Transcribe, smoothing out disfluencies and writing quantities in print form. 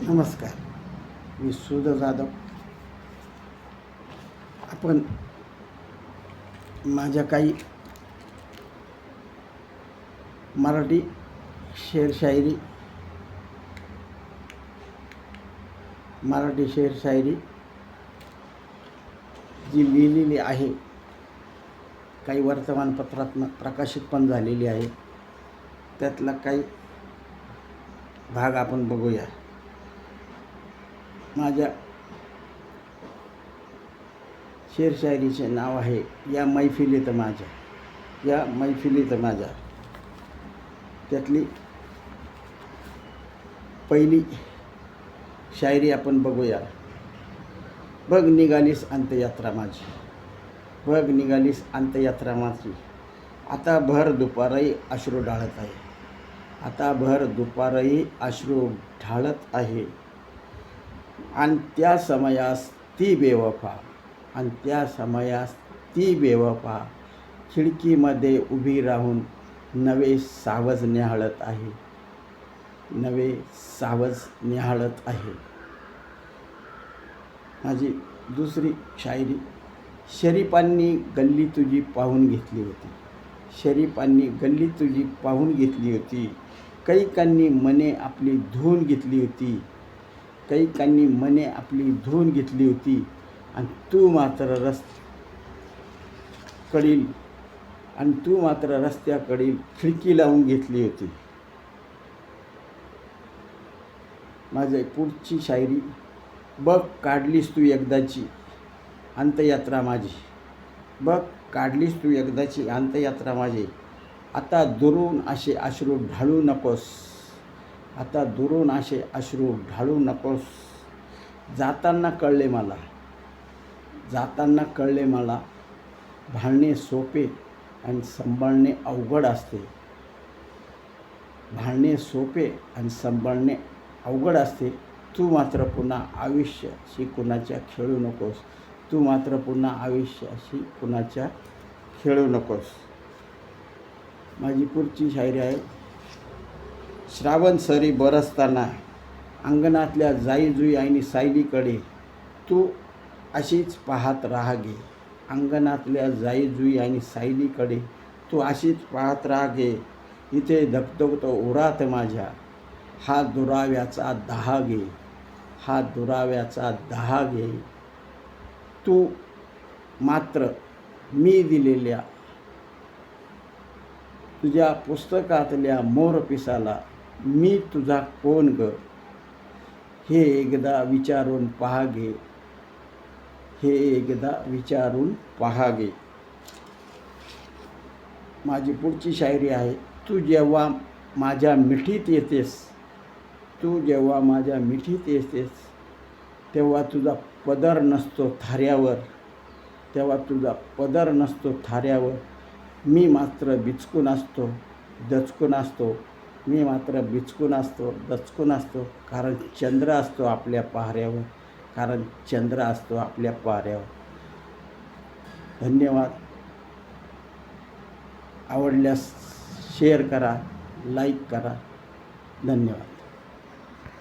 नमस्कार. मी सुधा जाधव. आपण माझ्या काही मराठी शेरशायरी जी लिहिलेली आहे, काही वर्तमानपत्रातनं प्रकाशित पण झालेली आहे. त्यातला काही भाग आपण बघूया. माझ्या शेरशायरीचे नाव आहे या मैफिलीत माझ्या. त्यातली पहिली शायरी आपण बघूया. बघ निघालीस अंत्ययात्रा माझी, आता भर दुपारही अश्रू ढाळत आहे. आणि त्या समयास ती बेवफा खिडकीमध्ये उभी राहून नवे सावज न्याहाळत आहे. माझी दुसरी शायरी. शरीफांनी गल्ली तुझी पाहून घेतली होती. कैकांनी मने आपली धुवून घेतली होती. आणि तू मात्र रस्त्याकडील खिडकी लावून घेतली होती. माझी पुढची शायरी. बघ काढलीस तू एकदाची अंत्ययात्रा माझी, आता दुरून असे अश्रू ढाळू नकोस. जाताना कळले मला भाळणे सोपे आणि सांभाळणे अवघड असते. तू मात्र पुन्हा आयुष्याशी कुणाच्या खेळू नकोस. माझी पुढची शायरी आहे. श्रावण सरी बरसताना अंगणातल्या जाईजुई आणि सायलीकडे तू अशीच पाहत राहा गे. इथे धगधगतो उरात माझ्या हा दुराव्याचा दहा घे. तू मात्र मी दिलेल्या तुझ्या पुस्तकातल्या मोरपिसाला मी तुझा कोण ग, हे एकदा विचारून पहा गे. माझी पुढची शायरी आहे. तू जेव्हा माझ्या मिठीत येतेस तेव्हा तुझा पदर नसतो थाऱ्यावर. मी मात्र बिचकून असतो कारण चंद्र असतो आपल्या पहाऱ्यावर. धन्यवाद. आवडल्यास शेअर करा, लाईक करा. धन्यवाद.